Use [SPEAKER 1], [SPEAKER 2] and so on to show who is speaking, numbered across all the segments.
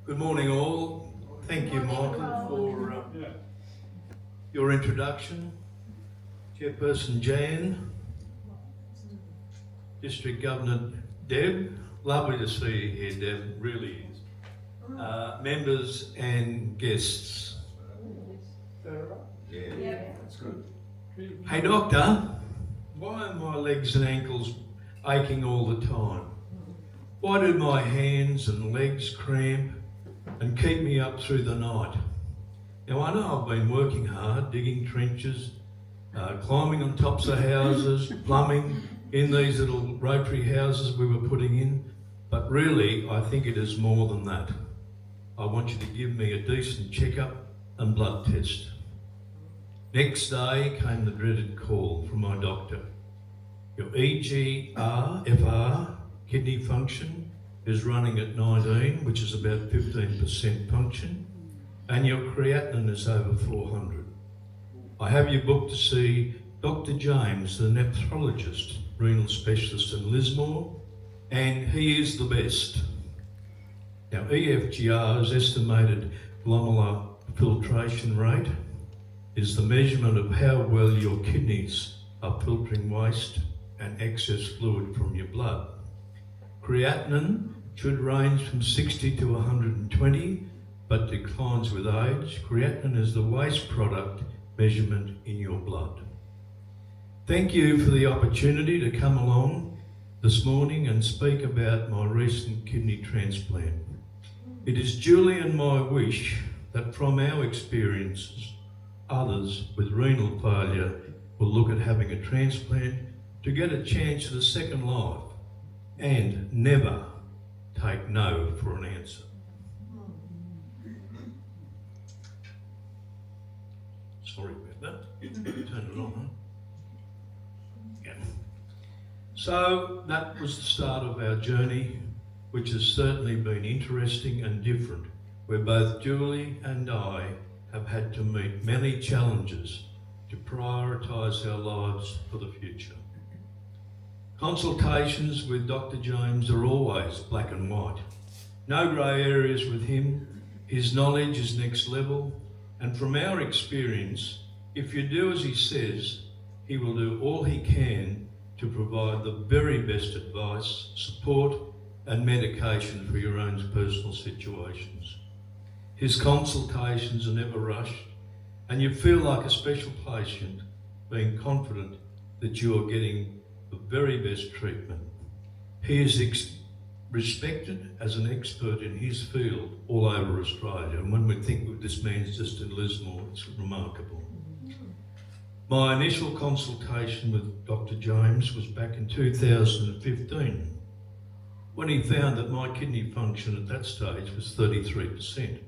[SPEAKER 1] Good morning all. Thank you, Michael, for your introduction. Chairperson Jan, District Governor Deb, lovely to see you here, Deb, really is. Members and guests.
[SPEAKER 2] Yeah, that's good.
[SPEAKER 1] Hey doctor, why are my legs and ankles aching all the time? Why do my hands and legs cramp and keep me up through the night? Now I know I've been working hard, digging trenches, climbing on tops of houses, plumbing in these little rotary houses we were putting in, but really I think it is more than that. I want you to give me a decent checkup and blood test. Next day came the dreaded call from my doctor. Your EGFR, kidney function, is running at 19, which is about 15% function, and your creatinine is over 400. I have you booked to see Dr. James, the nephrologist, renal specialist in Lismore, and he is the best. Now, EFGR's estimated glomerular filtration rate is the measurement of how well your kidneys are filtering waste and excess fluid from your blood. Creatinine should range from 60 to 120, but declines with age. Creatinine is the waste product measurement in your blood. Thank you for the opportunity to come along this morning and speak about my recent kidney transplant. It is duly and my wish that from our experiences, others with renal failure will look at having a transplant to get a chance at a second life and never take no for an answer. Sorry about that. Turn it on, huh? Yeah. So that was the start of our journey, which has certainly been interesting and different, where both Julie and I have had to meet many challenges to prioritise our lives for the future. Consultations with Dr. James are always black and white. No grey areas with him. His knowledge is next level, and from our experience, if you do as he says, he will do all he can to provide the very best advice, support and medication for your own personal situations. His consultations are never rushed, and you feel like a special patient, being confident that you are getting the very best treatment. He is respected as an expert in his field all over Australia, and when we think this man's just in Lismore, it's remarkable. My initial consultation with Dr. James was back in 2015, when he found that my kidney function at that stage was 33%,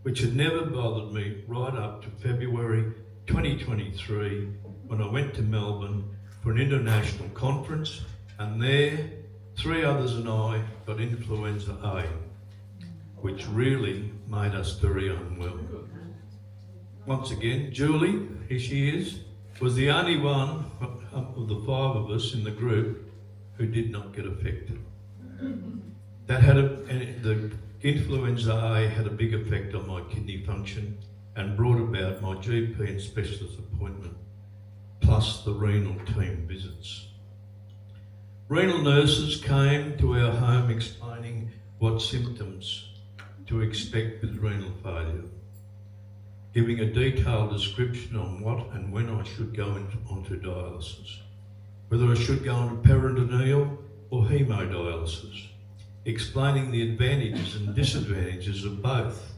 [SPEAKER 1] which had never bothered me right up to February 2023, when I went to Melbourne for an international conference, and there, 3 others and I got influenza A, which really made us very unwell. Once again, Julie, here she is, was the only one of the 5 of us in the group who did not get affected. The influenza A had a big effect on my kidney function and brought about my GP and specialist appointment, plus the renal team visits. Renal nurses came to our home explaining what symptoms to expect with renal failure, giving a detailed description on what and when I should go onto dialysis, whether I should go onto peritoneal or hemodialysis, explaining the advantages and disadvantages of both.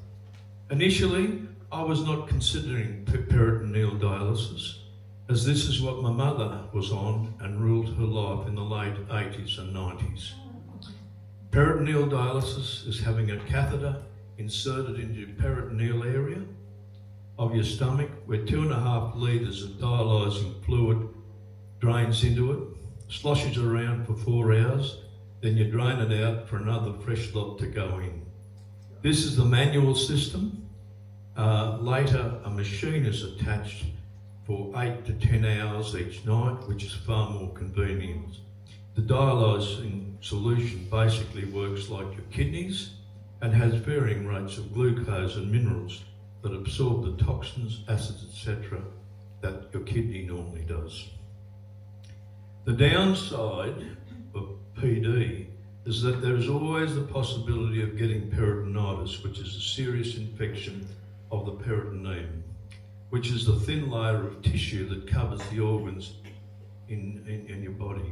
[SPEAKER 1] Initially, I was not considering peritoneal dialysis, as this is what my mother was on and ruled her life in the late 80s and 90s. Peritoneal dialysis is having a catheter inserted into your peritoneal area of your stomach, where 2.5 litres of dialysing fluid drains into it, sloshes around for 4 hours, then you drain it out for another fresh lot to go in. This is the manual system. Later, a machine is attached for 8 to 10 hours each night, which is far more convenient. The dialysing solution basically works like your kidneys and has varying rates of glucose and minerals that absorb the toxins, acids, etc. that your kidney normally does. The downside of PD is that there is always the possibility of getting peritonitis, which is a serious infection of the peritoneum, which is the thin layer of tissue that covers the organs in your body.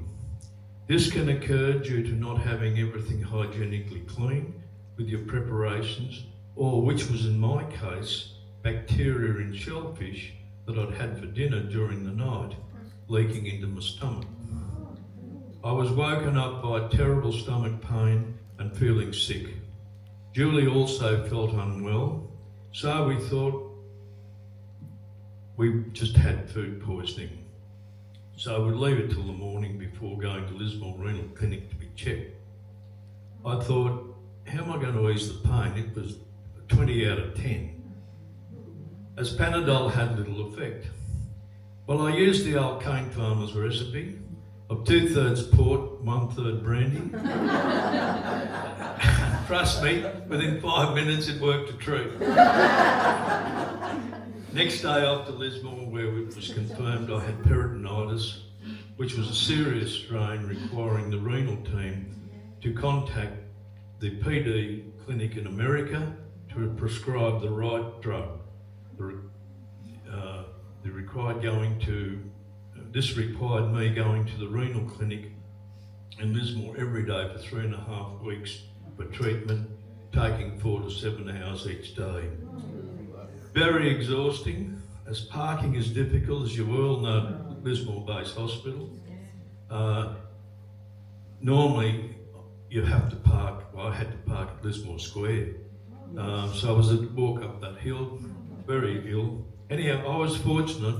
[SPEAKER 1] This can occur due to not having everything hygienically clean with your preparations, or, which was in my case, bacteria in shellfish that I'd had for dinner during the night, leaking into my stomach. I was woken up by terrible stomach pain and feeling sick. Julie also felt unwell, so we thought we just had food poisoning. So we'd leave it till the morning before going to Lismore Renal Clinic to be checked. I thought, how am I going to ease the pain? It was 20 out of 10. As Panadol had little effect. Well, I used the old Cane Farmer's recipe of 2/3 port, 1/3 brandy. Trust me, within 5 minutes it worked a treat. Next day off to Lismore, where it was confirmed I had peritonitis, which was a serious strain requiring the renal team to contact the PD clinic in America to prescribe the right drug. This required me going to the renal clinic in Lismore every day for 3.5 weeks for treatment, taking 4 to 7 hours each day. Very exhausting, as parking is difficult, as you all know, Lismore-based hospital. Normally, you have to park, well, I had to park at Lismore Square. So I was at walk up that hill, very ill. Anyhow, I was fortunate.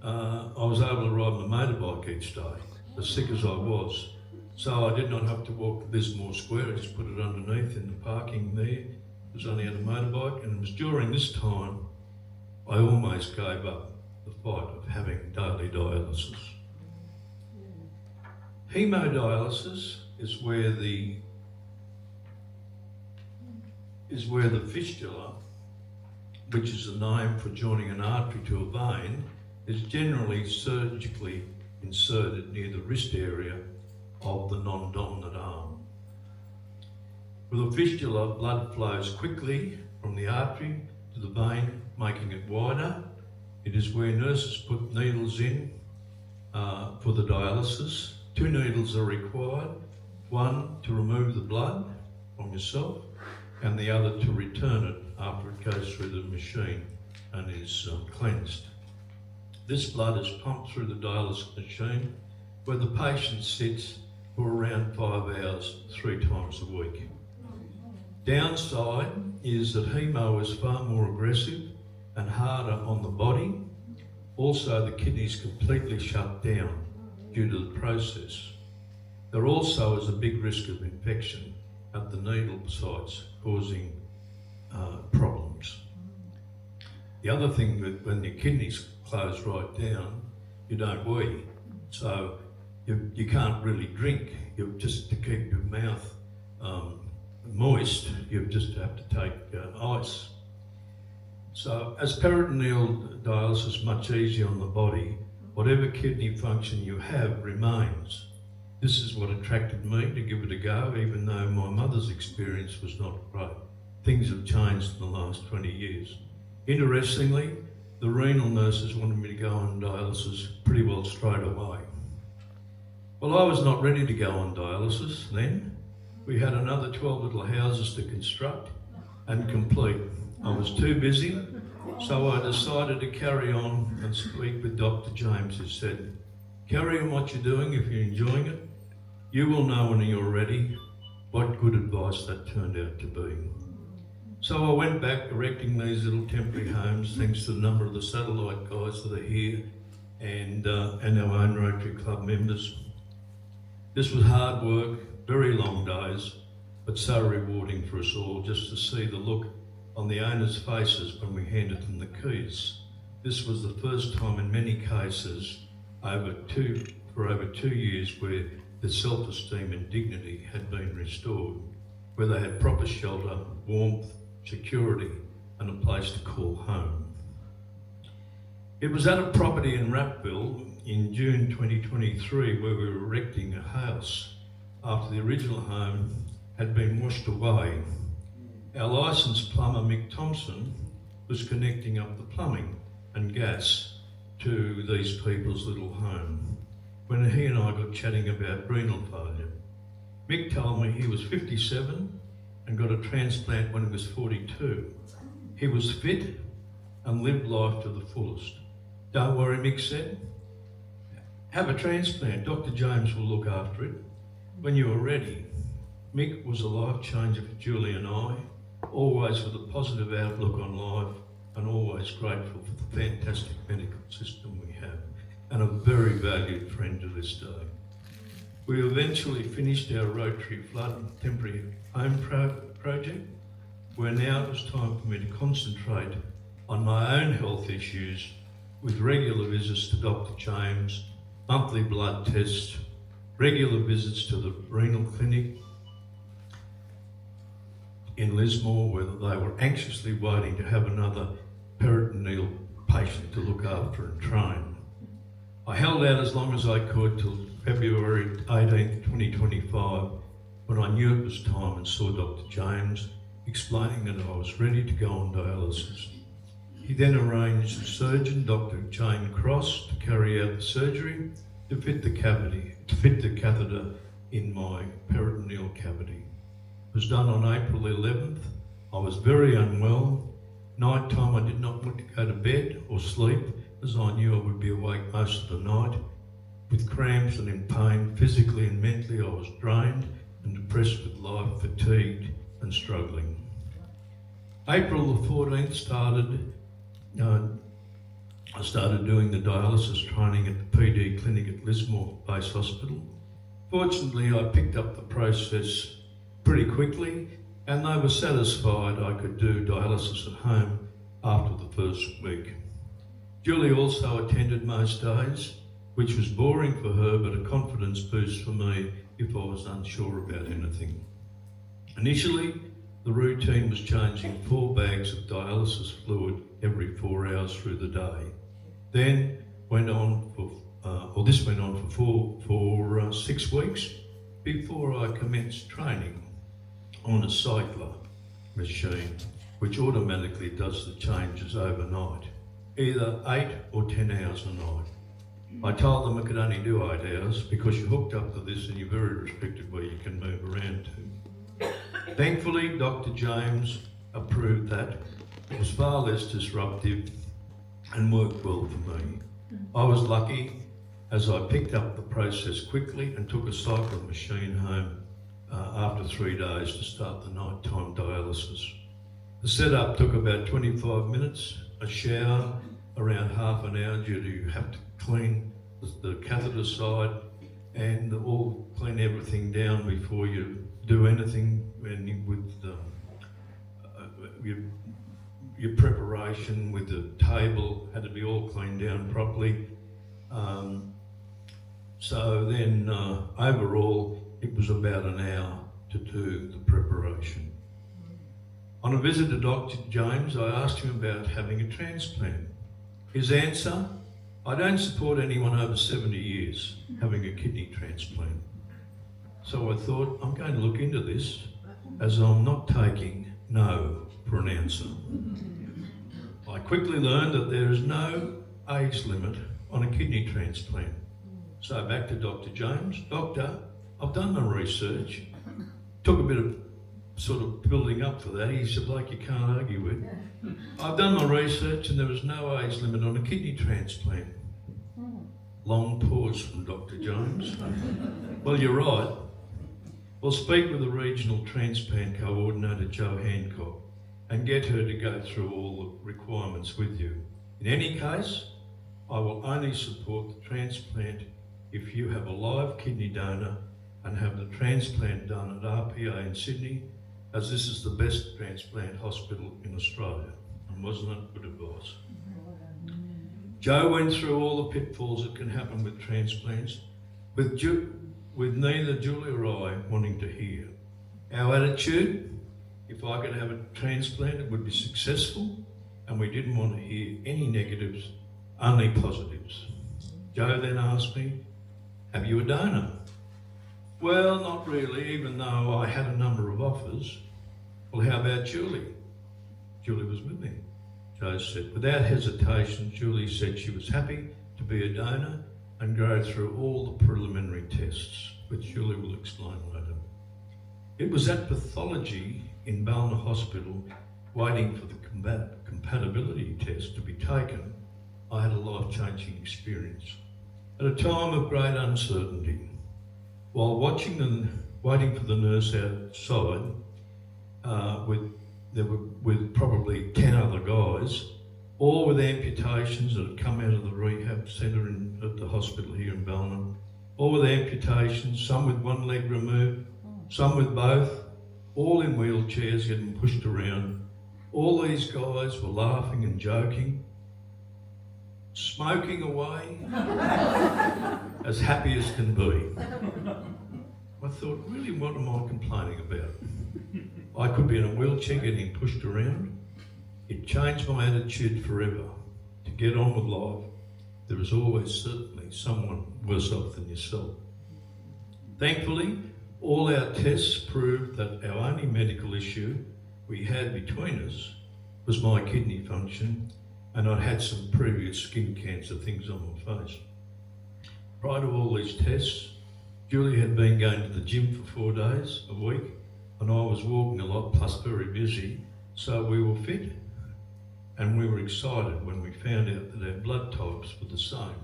[SPEAKER 1] I was able to ride my motorbike each day, as sick as I was. So I did not have to walk to Lismore Square, I just put it underneath in the parking there. It was only on a motorbike, and it was during this time I almost gave up the fight of having daily dialysis. Hemodialysis is where the fistula, which is the name for joining an artery to a vein, is generally surgically inserted near the wrist area of the non-dominant arm. With a fistula, blood flows quickly from the artery to the vein, making it wider. It is where nurses put needles in for the dialysis. 2 needles are required, one to remove the blood from yourself and the other to return it after it goes through the machine and is cleansed. This blood is pumped through the dialysis machine where the patient sits for around 5 hours, 3 times a week. Downside is that hemo is far more aggressive and harder on the body. Also, the kidneys completely shut down due to the process. There also is a big risk of infection at the needle sites, causing problems. The other thing, that when your kidneys close right down, you don't wee, so you can't really drink. You just, to keep your mouth moist, you just have to take ice. So as peritoneal dialysis is much easier on the body, whatever kidney function you have remains. This is what attracted me to give it a go, even though my mother's experience was not great. Things have changed in the last 20 years. Interestingly, the renal nurses wanted me to go on dialysis pretty well straight away. Well, I was not ready to go on dialysis then. We had another 12 little houses to construct and complete. I was too busy, so I decided to carry on and speak with Dr. James, who said, carry on what you're doing if you're enjoying it. You will know when you're ready what good advice that turned out to be. So I went back erecting these little temporary homes, thanks to the number of the satellite guys that are here and our own Rotary Club members. This was hard work, very long days, but so rewarding for us all just to see the look on the owners' faces when we handed them the keys. This was the first time in many cases for over 2 years where the self-esteem and dignity had been restored. where they had proper shelter, warmth, security, and a place to call home. It was at a property in Rappville in June 2023 where we were erecting a house after the original home had been washed away. Our licensed plumber, Mick Thompson, was connecting up the plumbing and gas to these people's little home when he and I got chatting about renal failure. Mick told me he was 57 and got a transplant when he was 42. He was fit and lived life to the fullest. Don't worry, Mick said. Have a transplant. Dr. James will look after it when you are ready. Mick was a life changer for Julie and I, always with a positive outlook on life and always grateful for the fantastic medical system we have, and a very valued friend to this day. We eventually finished our Rotary Flood Temporary Home project, where now it was time for me to concentrate on my own health issues with regular visits to Dr. James, monthly blood tests, regular visits to the renal clinic in Lismore, where they were anxiously waiting to have another peritoneal patient to look after and train. I held out as long as I could till February 18th, 2025, when I knew it was time and saw Dr. James, explaining that I was ready to go on dialysis. He then arranged a surgeon, Dr. Jane Cross, to carry out the surgery to fit the catheter in my peritoneal cavity. It was done on April 11th. I was very unwell. Night time I did not want to go to bed or sleep, as I knew I would be awake most of the night. With cramps and in pain, physically and mentally I was drained and depressed with life, fatigued and struggling. April the 14th I started doing the dialysis training at the PD clinic at Lismore Base Hospital. Fortunately, I picked up the process pretty quickly and they were satisfied I could do dialysis at home after the first week. Julie also attended most days, which was boring for her but a confidence boost for me if I was unsure about anything. Initially, the routine was changing 4 bags of dialysis fluid every 4 hours through the day. Then this went on for 6 weeks before I commenced training on a cycler machine, which automatically does the changes overnight, either 8 or 10 hours a night. I told them I could only do 8 hours because you're hooked up to this and you're very restricted where you can move around to. Thankfully, Dr. James approved that. It was far less disruptive and worked well for me. I was lucky as I picked up the process quickly and took a cycling machine home after 3 days to start the nighttime dialysis. The setup took about 25 minutes, a shower, around half an hour due to you have to clean the catheter side and clean everything down before you do anything with your preparation with the table had to be all cleaned down properly. So then overall it was about an hour to do the preparation. On a visit to Dr. James, I asked him about having a transplant. His answer, I don't support anyone over 70 years having a kidney transplant. So I thought, I'm going to look into this as I'm not taking no for an answer. I quickly learned that there is no age limit on a kidney transplant. So back to Dr. James. Doctor, I've done my research. Took a bit of sort of building up for that. He's a bloke you can't argue with. I've done my research and there was no age limit on a kidney transplant. Long pause from Dr. James. Well, you're right. We'll speak with the regional transplant coordinator, Jo Hancock, and get her to go through all the requirements with you. In any case, I will only support the transplant if you have a live kidney donor and have the transplant done at RPA in Sydney, as this is the best transplant hospital in Australia. And wasn't that good advice? Jo went through all the pitfalls that can happen with transplants, with neither Julie or I wanting to hear. Our attitude, if I could have a transplant, it would be successful, and we didn't want to hear any negatives, only positives. Joe then asked me, have you a donor? Well, not really, even though I had a number of offers. Well, how about Julie? Julie was with me. Joe said, without hesitation, Julie said she was happy to be a donor and go through all the preliminary tests, which Julie will explain later. It was at pathology in Ballina Hospital, waiting for the compatibility test to be taken, I had a life-changing experience. At a time of great uncertainty, while watching and waiting for the nurse outside, with probably 10 other guys, all with amputations that had come out of the rehab centre at the hospital here in Ballina, all with amputations, some with one leg removed, some with both, all in wheelchairs getting pushed around. All these guys were laughing and joking, smoking away, as happy as can be. I thought, really, what am I complaining about? I could be in a wheelchair getting pushed around. It changed my attitude forever. To get on with life, there is always certainly someone worse off than yourself. Thankfully, all our tests proved that our only medical issue we had between us was my kidney function, and I'd had some previous skin cancer things on my face. Prior to all these tests, Julie had been going to the gym for 4 days a week, and I was walking a lot, plus very busy, so we were fit. And we were excited when we found out that our blood types were the same,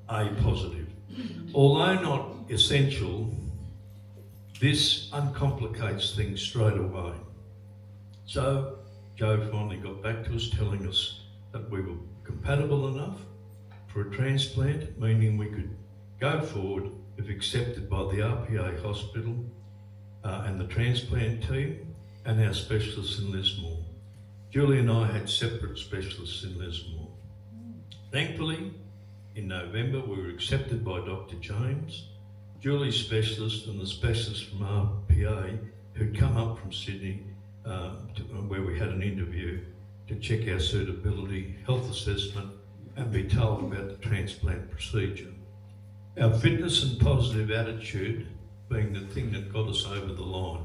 [SPEAKER 1] A positive. Although not essential, this uncomplicates things straight away. So Joe finally got back to us telling us that we were compatible enough for a transplant, meaning we could go forward if accepted by the RPA hospital and the transplant team and our specialists in Lismore. Julie and I had separate specialists in Lismore. Thankfully, in November, we were accepted by Dr. James, Julie's specialist and the specialist from RPA who'd come up from Sydney where we had an interview to check our suitability, health assessment, and be told about the transplant procedure. Our fitness and positive attitude being the thing that got us over the line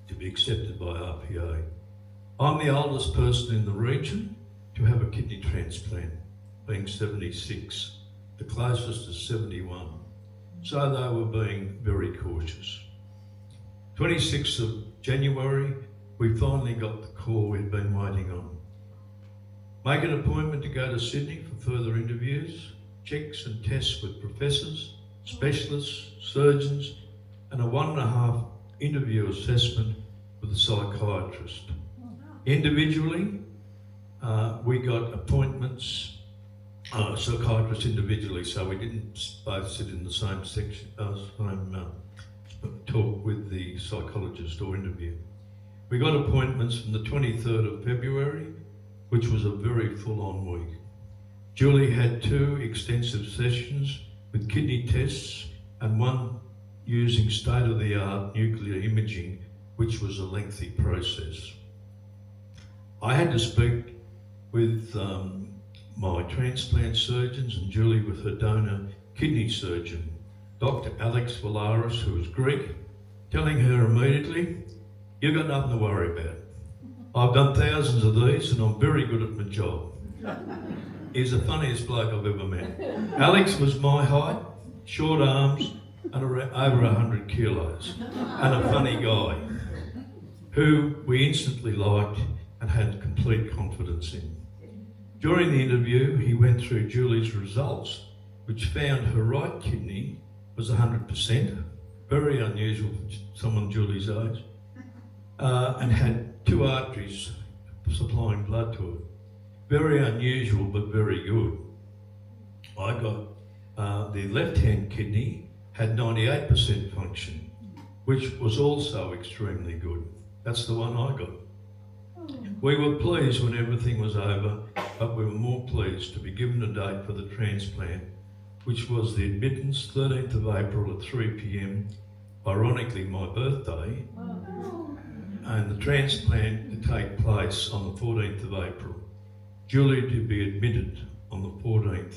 [SPEAKER 1] to be accepted by RPA. I'm the oldest person in the region to have a kidney transplant, being 76. The closest is 71. So they were being very cautious. 26th of January, we finally got the call we'd been waiting on. Make an appointment to go to Sydney for further interviews, checks and tests with professors, specialists, surgeons, and a 1.5 interview assessment with a psychiatrist. Individually, we got appointments, psychiatrists individually, so we didn't both sit in the same section, talk with the psychologist or interview. We got appointments from the 23rd of February, which was a very full-on week. Julie had 2 extensive sessions with kidney tests and one using state-of-the-art nuclear imaging, which was a lengthy process. I had to speak with my transplant surgeons and Julie with her donor kidney surgeon, Dr. Alex Valaris, who was Greek, telling her immediately, you've got nothing to worry about. I've done thousands of these and I'm very good at my job. He's the funniest bloke I've ever met. Alex was my height, short arms, and over 100 kilos, and a funny guy, who we instantly liked and had complete confidence in. During the interview, he went through Julie's results, which found her right kidney was 100%, very unusual for someone Julie's age, and had 2 arteries supplying blood to it. Very unusual, but very good. I got the left-hand kidney had 98% function, which was also extremely good. That's the one I got. We were pleased when everything was over, but we were more pleased to be given a date for the transplant, which was the admittance 13th of April at 3 p.m, ironically my birthday, and the transplant to take place on the 14th of April. Julie to be admitted on the 14th,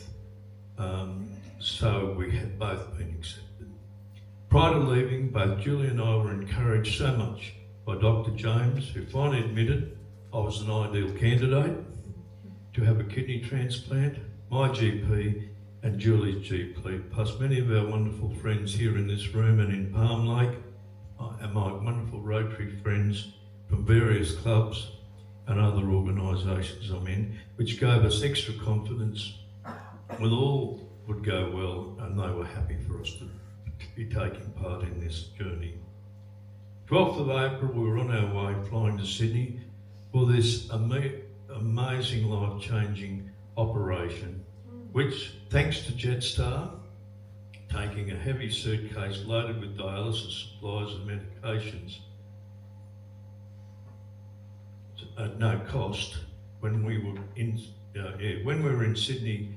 [SPEAKER 1] so we had both been accepted. Prior to leaving, both Julie and I were encouraged so much by Dr. James, who finally admitted I was an ideal candidate to have a kidney transplant, my GP and Julie's GP, plus many of our wonderful friends here in this room and in Palm Lake, and my wonderful Rotary friends from various clubs and other organisations I'm in, which gave us extra confidence with all would go well, and they were happy for us to be taking part in this journey. 12th of April, we were on our way flying to Sydney for this amazing life-changing operation, which, thanks to Jetstar, taking a heavy suitcase loaded with dialysis supplies and medications at no cost, when we were in Sydney.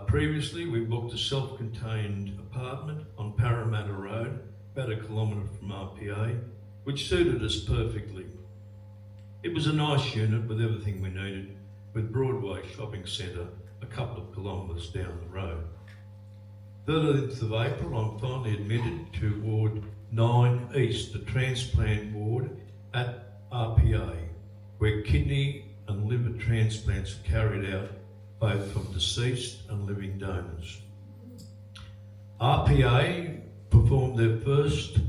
[SPEAKER 1] Previously, we booked a self-contained apartment on Parramatta Road, about a kilometre from RPA, which suited us perfectly. It was a nice unit with everything we needed, with Broadway Shopping Centre a couple of kilometres down the road. 13th of April, I'm finally admitted to Ward 9 East, the transplant ward at RPA, where kidney and liver transplants are carried out both from deceased and living donors. RPA performed their first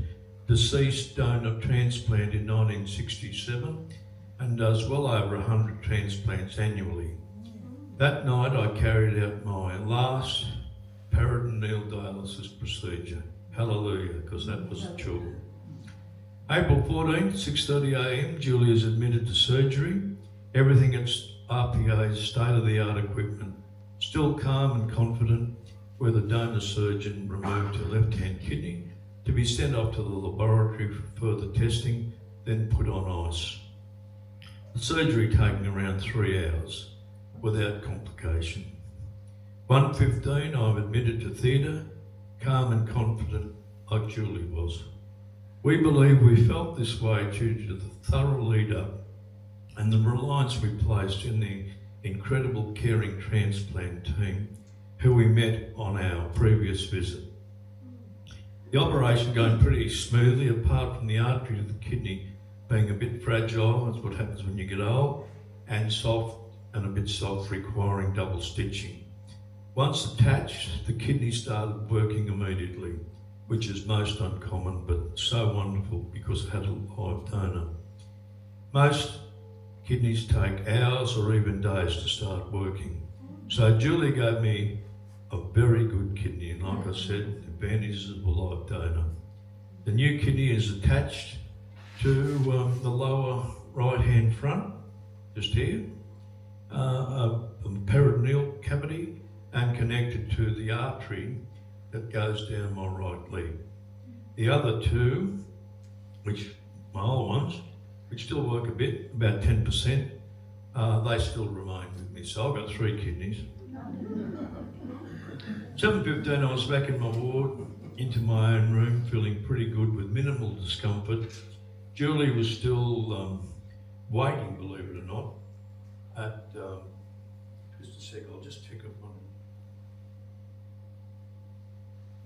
[SPEAKER 1] deceased donor transplant in 1967 and does well over 100 transplants annually. That night I carried out my last peritoneal dialysis procedure. Hallelujah, because that was a chore. April 14th, 6:30 a.m, Julie is admitted to surgery. Everything at RPA's state-of-the-art equipment, still calm and confident, where the donor surgeon removed her left-hand kidney to be sent off to the laboratory for further testing, then put on ice. The surgery taking around 3 hours without complication. 1:15, I'm admitted to theatre, calm and confident like Julie was. We believe we felt this way due to the thorough lead-up and the reliance we placed in the incredible caring transplant team who we met on our previous visit. The operation going pretty smoothly, apart from the artery to the kidney being a bit fragile, that's what happens when you get old, and a bit soft, requiring double stitching. Once attached, the kidney started working immediately, which is most uncommon but so wonderful because it had a live donor. Most kidneys take hours or even days to start working. So Julie gave me a very good kidney, and like I said, the advantages of a live donor. The new kidney is attached to the lower right-hand front, just here, a peritoneal cavity, and connected to the artery that goes down my right leg. The other two, which my old ones, which still work a bit, about 10%, they still remain with me. So I've got 3 kidneys. 7:15, I was back in my ward, into my own room, feeling pretty good with minimal discomfort. Julie was still waiting, believe it or not, at, just a sec, I'll just check up on it.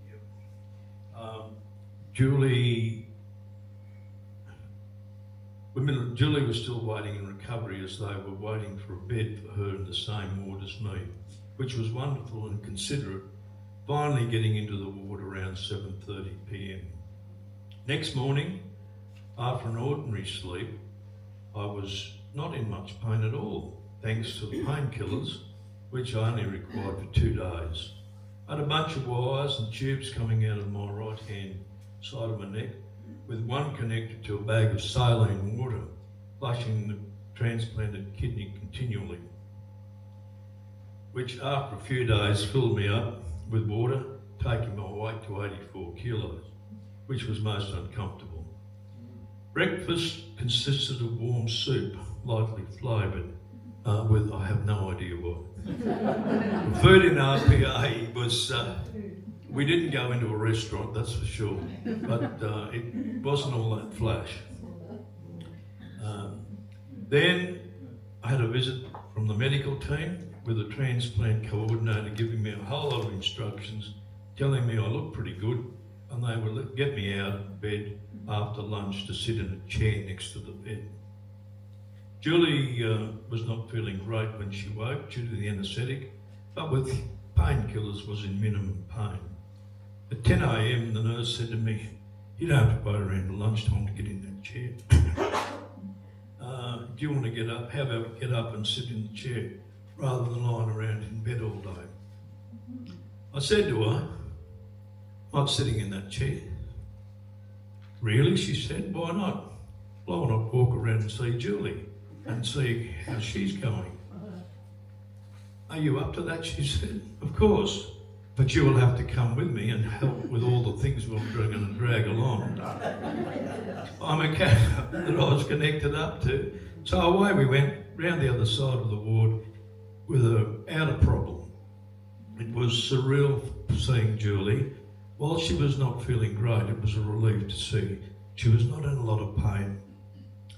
[SPEAKER 1] Yep. Julie was still waiting in recovery as they were waiting for a bed for her in the same ward as me, which was wonderful and considerate, finally getting into the ward around 7:30 p.m. Next morning, after an ordinary sleep, I was not in much pain at all, thanks to the painkillers, which I only required for 2 days. I had a bunch of wires and tubes coming out of my right-hand side of my neck, with one connected to a bag of saline water, flushing the transplanted kidney continually, which after a few days filled me up with water, taking my weight to 84 kilos, which was most uncomfortable. Breakfast consisted of warm soup, lightly flavoured, I have no idea what. The food in RPA was We didn't go into a restaurant, that's for sure, but it wasn't all that flash. Then I had a visit from the medical team with a transplant coordinator giving me a whole lot of instructions, telling me I looked pretty good, and they would get me out of bed after lunch to sit in a chair next to the bed. Julie was not feeling great when she woke due to the anaesthetic, but with painkillers was in minimum pain. At 10 a.m, the nurse said to me, "You don't have to wait around till lunchtime to get in that chair. Do you want to get up? How about get up and sit in the chair rather than lying around in bed all day?" I said to her, "I'm not sitting in that chair." "Really?" she said. "Why not?" "Well, I want to walk around and see Julie and see how she's going." "Are you up to that?" she said. "Of course, but you will have to come with me and help with all the things we're going to drag along." I'm a cat that I was connected up to. So away we went round the other side of the ward without a problem. It was surreal seeing Julie. While she was not feeling great, it was a relief to see she was not in a lot of pain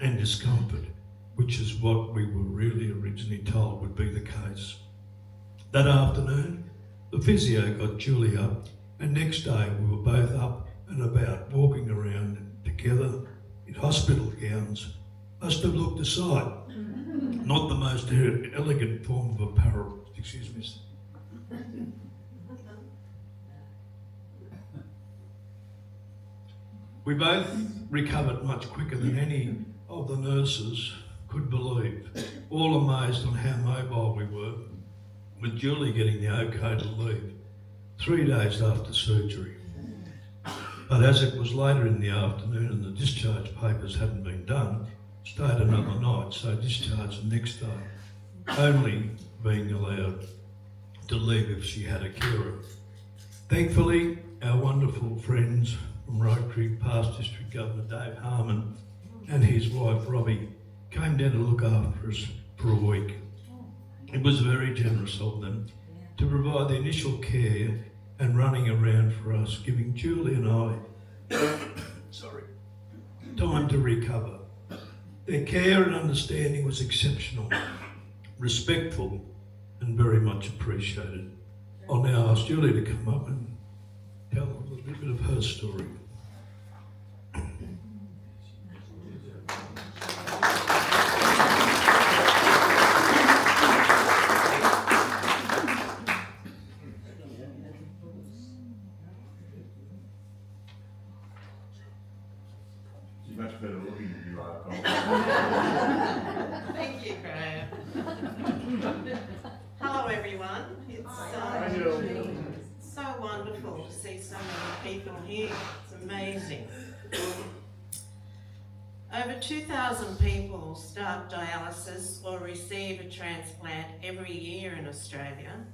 [SPEAKER 1] and discomfort, which is what we were really originally told would be the case. That afternoon, the physio got Julie up, and next day we were both up and about, walking around together in hospital gowns. Must have looked a sight. Not the most elegant form of apparel. Excuse me. We both recovered much quicker than any of the nurses could believe, all amazed on how mobile we were, with Julie getting the okay to leave 3 days after surgery. But as it was later in the afternoon and the discharge papers hadn't been done, stayed another night, so discharged the next day, only being allowed to leave if she had a carer. Thankfully, our wonderful friends from Rotary, past District Governor Dave Harmon and his wife Robbie came down to look after us for a week. It was very generous of them to provide the initial care and running around for us, giving Julie and I time to recover. Their care and understanding was exceptional, respectful, and very much appreciated. I'll now ask Julie to come up and tell a little bit of her story.
[SPEAKER 2] Much better looking than you are, Colin.
[SPEAKER 3] Thank you, Graham. Hello, everyone. It's so wonderful to see so many people here. It's amazing. Over 2,000 people start dialysis or receive a transplant every year in Australia.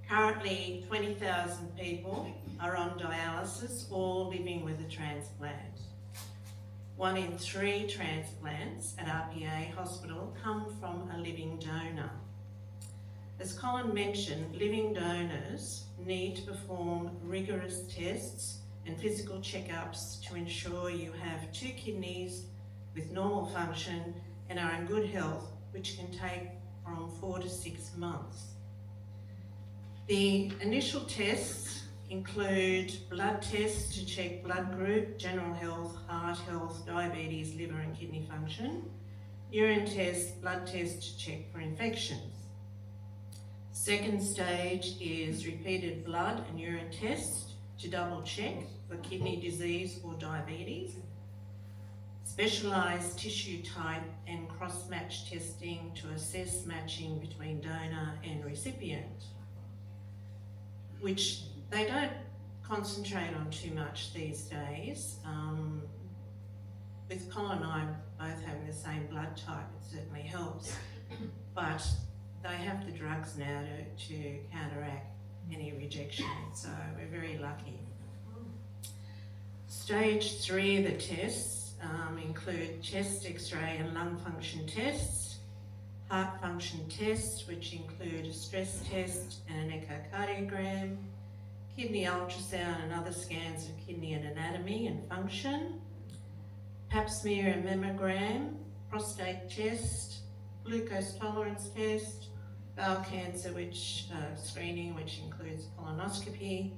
[SPEAKER 3] Currently, 20,000 people are on dialysis or living with a transplant. 1 in 3 transplants at RPA Hospital come from a living donor. As Colin mentioned, living donors need to perform rigorous tests and physical checkups to ensure you have 2 kidneys with normal function and are in good health, which can take from 4 to 6 months. The initial tests include blood tests to check blood group, general health, heart health, diabetes, liver and kidney function, urine tests, blood tests to check for infections. Second stage is repeated blood and urine tests to double check for kidney disease or diabetes, specialised tissue type and cross-match testing to assess matching between donor and recipient, which they don't concentrate on too much these days. With Colin and I both having the same blood type, it certainly helps. But they have the drugs now to counteract any rejection, so we're very lucky. Stage 3 of the tests include chest x-ray and lung function tests, heart function tests, which include a stress test and an echocardiogram, kidney ultrasound and other scans of kidney and anatomy and function, pap smear and mammogram, prostate test, glucose tolerance test, bowel cancer screening, which includes colonoscopy,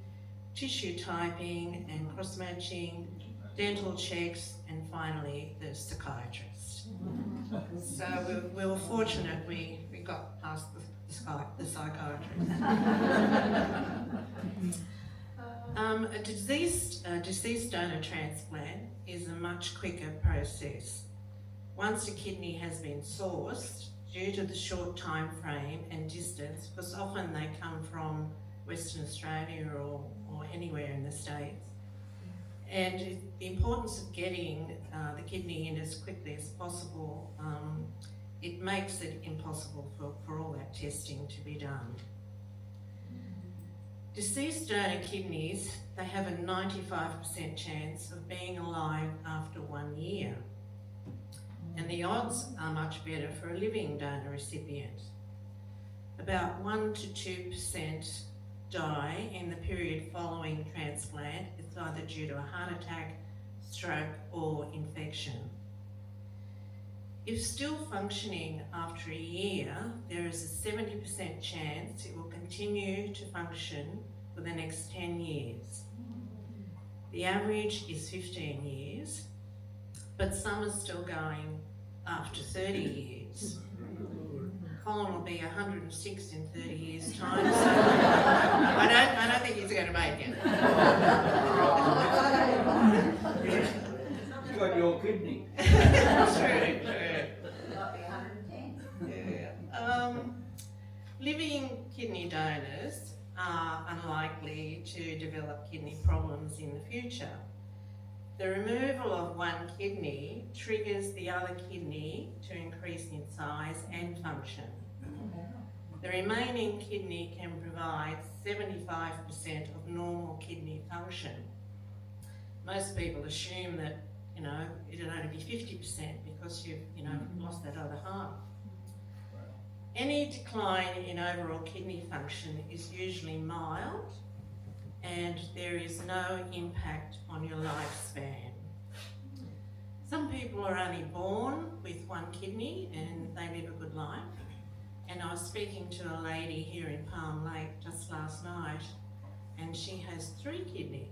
[SPEAKER 3] tissue typing and cross-matching, dental checks, and finally the psychiatrist. So we were fortunate we got past the psychiatrist. A deceased donor transplant is a much quicker process. Once a kidney has been sourced, due to the short time frame and distance, because often they come from Western Australia or anywhere in the States, and the importance of getting the kidney in as quickly as possible, it makes it impossible for all that testing to be done. Deceased donor kidneys, they have a 95% chance of being alive after 1 year. And the odds are much better for a living donor recipient. About 1 to 2% die in the period following transplant. It's either due to a heart attack, stroke, or infection. If still functioning after a year, there is a 70% chance it will continue to function for the next 10 years. The average is 15 years, but some are still going after 30 years. Colin will be 106 in 30 years' time, so I don't think he's going to make it.
[SPEAKER 2] You got your kidney.
[SPEAKER 3] True. Yeah. Living kidney donors are unlikely to develop kidney problems in the future. The removal of one kidney triggers the other kidney to increase in size and function. The remaining kidney can provide 75% of normal kidney function. Most people assume that, it'll only be 50% because you've, lost that other half. Any decline in overall kidney function is usually mild, and there is no impact on your lifespan. Some people are only born with one kidney and they live a good life. And I was speaking to a lady here in Palm Lake just last night, and she has 3 kidneys.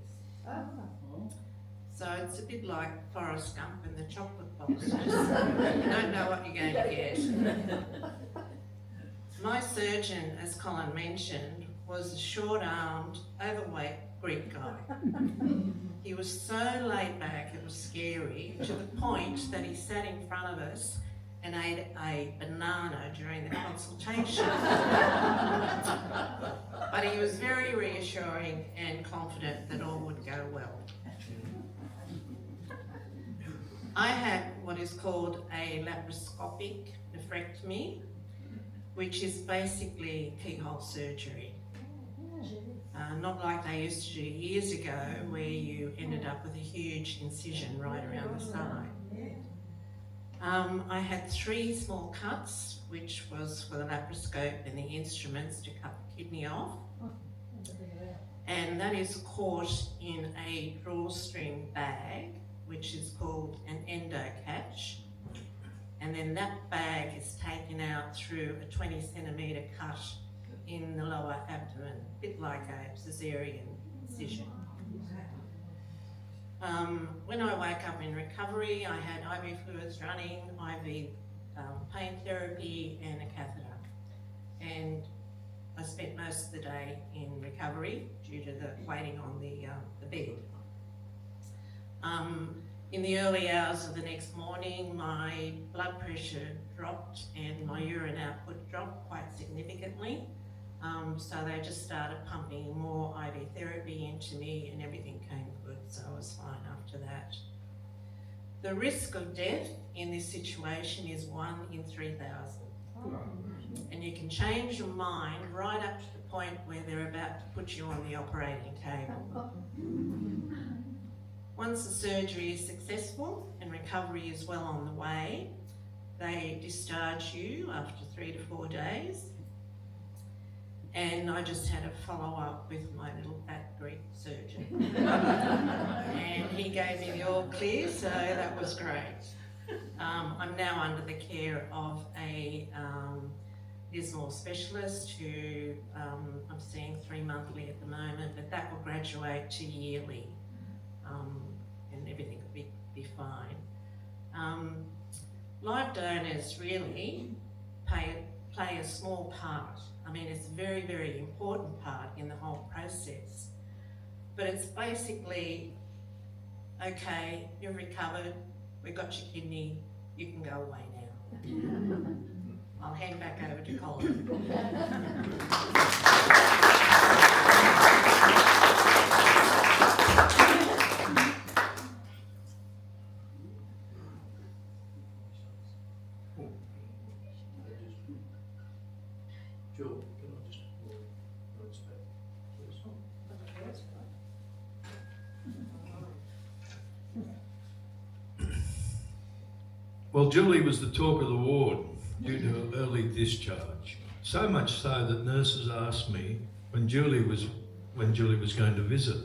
[SPEAKER 3] So it's a bit like Forrest Gump and the chocolate box. You don't know what you're going to get. My surgeon, as Colin mentioned, was a short-armed, overweight Greek guy. He was so laid back, it was scary, to the point that he sat in front of us and ate a banana during the consultation. But he was very reassuring and confident that all would go well. I had what is called a laparoscopic nephrectomy, which is basically keyhole surgery. Not like they used to do years ago, where you ended up with a huge incision right around the side. I had 3 small cuts, which was for the laparoscope and the instruments to cut the kidney off. And that is caught in a drawstring bag, which is called an endocatch. And then that bag is taken out through a 20 centimetre cut in the lower abdomen, a bit like a caesarean incision. When I woke up in recovery, I had IV fluids running, IV pain therapy and a catheter. And I spent most of the day in recovery due to the waiting on the bed. In the early hours of the next morning, my blood pressure dropped and my urine output dropped quite significantly. So they just started pumping more IV therapy into me and everything came good, so I was fine after that. The risk of death in this situation is 1 in 3,000. And you can change your mind right up to the point where they're about to put you on the operating table. Once the surgery is successful and recovery is well on the way, they discharge you after 3 to 4 days. and I just had a follow-up with my little fat Greek surgeon. And he gave me the all clear, so that was great. I'm now under the care of a dismal specialist who I'm seeing 3 monthly at the moment, but that will graduate to yearly, and everything will be fine. Live donors really play a small part. I mean, it's a very, very important part in the whole process. But it's basically, okay, you've recovered, we got your kidney, you can go away now. I'll hand back over to Colin.
[SPEAKER 1] Joel, can I just notes back, please? Well, Julie was the talk of the ward due to early discharge. So much so that nurses asked me when Julie was going to visit,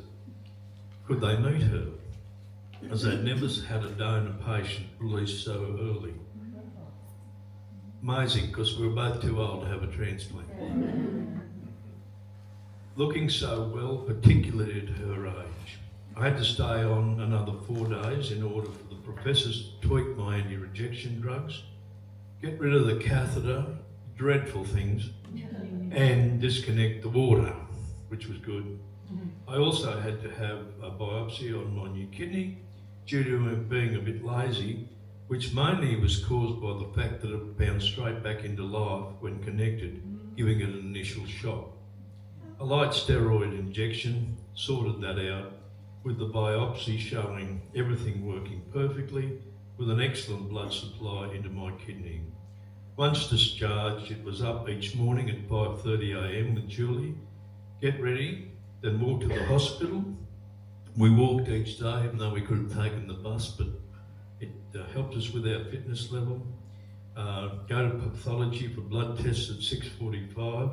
[SPEAKER 1] could they meet her? As they'd never had a donor patient released so early. Amazing, because we were both too old to have a transplant. Looking so well, particularly at her age. I had to stay on another 4 days in order for the professors to tweak my anti-rejection drugs, get rid of the catheter, dreadful things, and disconnect the water, which was good. I also had to have a biopsy on my new kidney due to it being a bit lazy, which mainly was caused by the fact that it bounced straight back into life when connected, giving it an initial shock. A light steroid injection sorted that out, with the biopsy showing everything working perfectly, with an excellent blood supply into my kidney. Once discharged, it was up each morning at 5:30 a.m. with Julie, get ready, then walk to the hospital. We walked each day, even though we could have taken the bus, but it helped us with our fitness level. Go to pathology for blood tests at 6:45,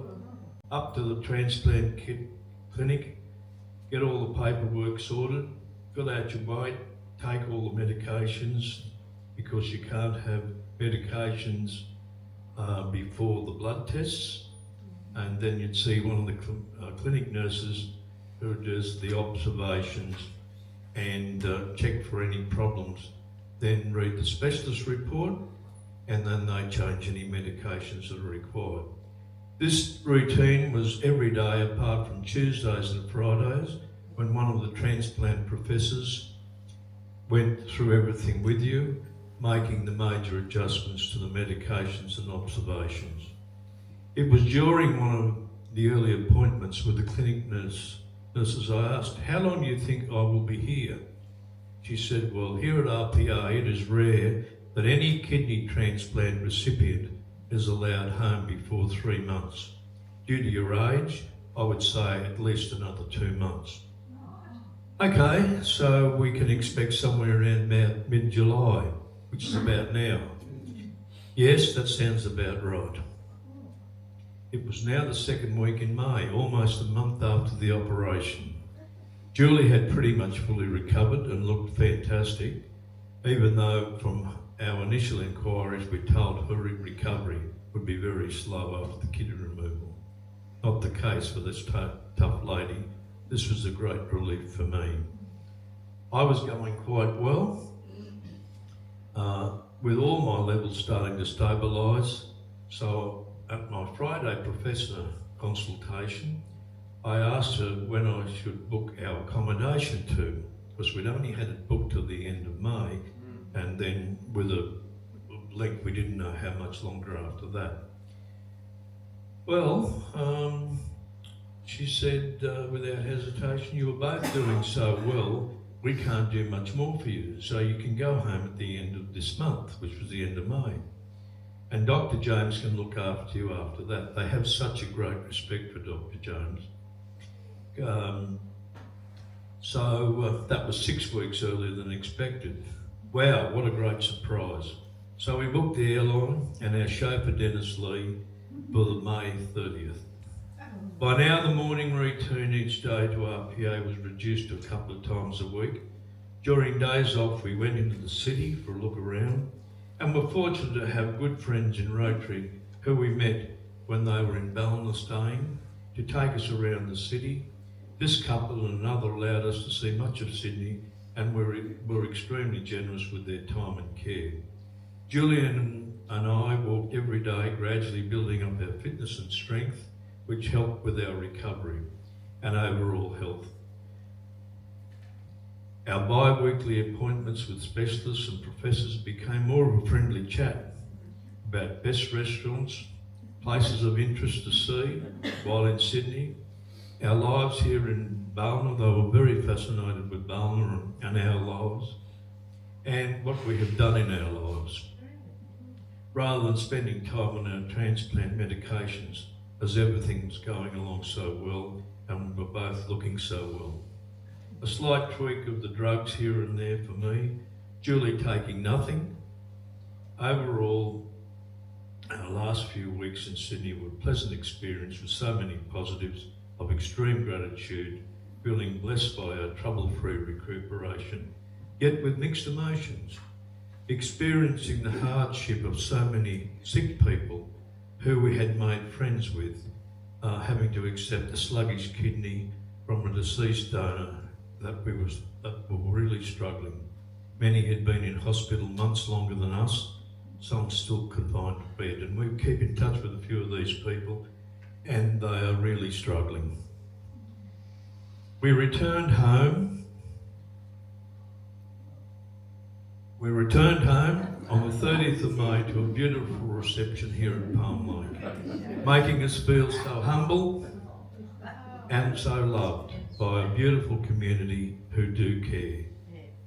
[SPEAKER 1] up to the transplant clinic, get all the paperwork sorted, fill out your weight, take all the medications, because you can't have medications before the blood tests. And then you'd see one of the clinic nurses who does the observations and check for any problems. Then read the specialist report, and then they change any medications that are required. This routine was every day apart from Tuesdays and Fridays, when one of the transplant professors went through everything with you, making the major adjustments to the medications and observations. It was during one of the early appointments with the clinic nurses I asked, how long do you think I will be here? She said, well, here at RPA it is rare that any kidney transplant recipient is allowed home before 3 months. Due to your age, I would say at least another 2 months. Okay, so we can expect somewhere around mid-July, which is about now. Yes, that sounds about right. It was now the second week in May, almost a month after the operation. Julie had pretty much fully recovered and looked fantastic, even though from our initial inquiries we told her recovery would be very slow after the kidney removal. Not the case for this tough lady. This was a great relief for me. I was going quite well, with all my levels starting to stabilise. So at my Friday professor consultation, I asked her when I should book our accommodation to, because we'd only had it booked till the end of May, and then with a length we didn't know how much longer after that. Well, she said without hesitation, you were both doing so well, we can't do much more for you, so you can go home at the end of this month, which was the end of May. And Dr. James can look after you after that. They have such a great respect for Dr. James. So that was 6 weeks earlier than expected. Wow, what a great surprise. So we booked the airline and our chauffeur Dennis Lee for the May 30th. By now the morning routine each day to RPA was reduced to a couple of times a week. During days off we went into the city for a look around and were fortunate to have good friends in Rotary who we met when they were in Ballinastain to take us around the city. This couple and another allowed us to see much of Sydney and were extremely generous with their time and care. Julian and I walked every day, gradually building up our fitness and strength, which helped with our recovery and overall health. Our bi-weekly appointments with specialists and professors became more of a friendly chat about best restaurants, places of interest to see while in Sydney, our lives here in Ballina. They were very fascinated with Ballina and our lives and what we have done in our lives, rather than spending time on our transplant medications, as everything's going along so well and we're both looking so well. A slight tweak of the drugs here and there for me, Julie taking nothing. Overall, our last few weeks in Sydney were a pleasant experience with so many positives of extreme gratitude, feeling blessed by our trouble-free recuperation, yet with mixed emotions, experiencing the hardship of so many sick people who we had made friends with, having to accept a sluggish kidney from a deceased donor that were really struggling. Many had been in hospital months longer than us, some still confined to bed, and we keep in touch with a few of these people and they are really struggling. We returned home on the 30th of May to a beautiful reception here at Palm Lake, making us feel so humble and so loved by a beautiful community who do care.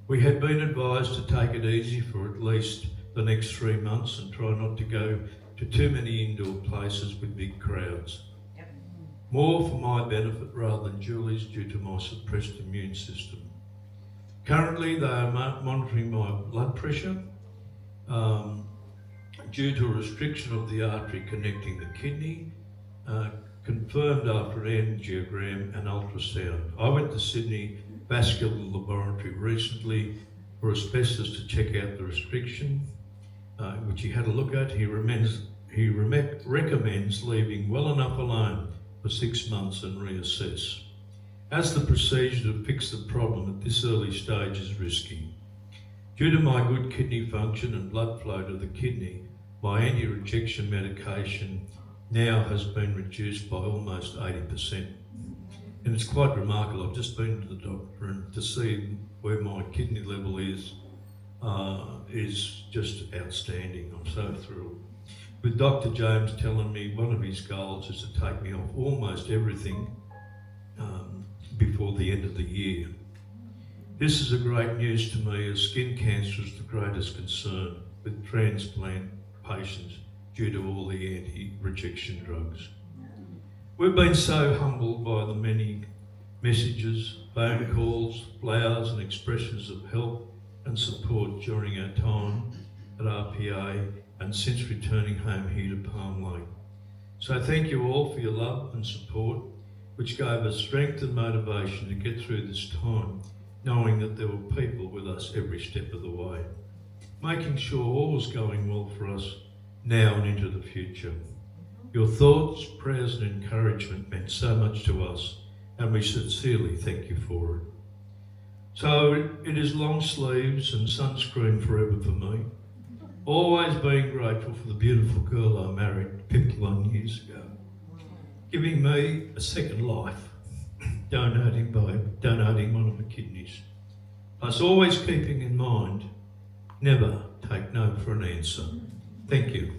[SPEAKER 1] We had been advised to take it easy for at least the next 3 months and try not to go to too many indoor places with big crowds. More for my benefit rather than Julie's due to my suppressed immune system. Currently they are monitoring my blood pressure due to a restriction of the artery connecting the kidney, confirmed after an angiogram and ultrasound. I went to Sydney Vascular Laboratory recently for a specialist to check out the restriction, which he had a look at. He recommends leaving well enough alone for 6 months and reassess, as the procedure to fix the problem at this early stage is risky. Due to my good kidney function and blood flow to the kidney, my anti-rejection medication now has been reduced by almost 80%. And it's quite remarkable. I've just been to the doctor and to see where my kidney level is just outstanding. I'm so thrilled. With Dr. James telling me one of his goals is to take me off almost everything before the end of the year. This is a great news to me, as skin cancer is the greatest concern with transplant patients due to all the anti-rejection drugs. We've been so humbled by the many messages, phone calls, flowers and expressions of help and support during our time at RPA and since returning home here to Palm Lake. So thank you all for your love and support, which gave us strength and motivation to get through this time, knowing that there were people with us every step of the way, making sure all was going well for us now and into the future. Your thoughts, prayers and encouragement meant so much to us, and we sincerely thank you for it. So it is long sleeves and sunscreen forever for me. Always being grateful for the beautiful girl I married 51 years ago, giving me a second life, donating one of my kidneys. Plus always keeping in mind, never take no for an answer. Thank you.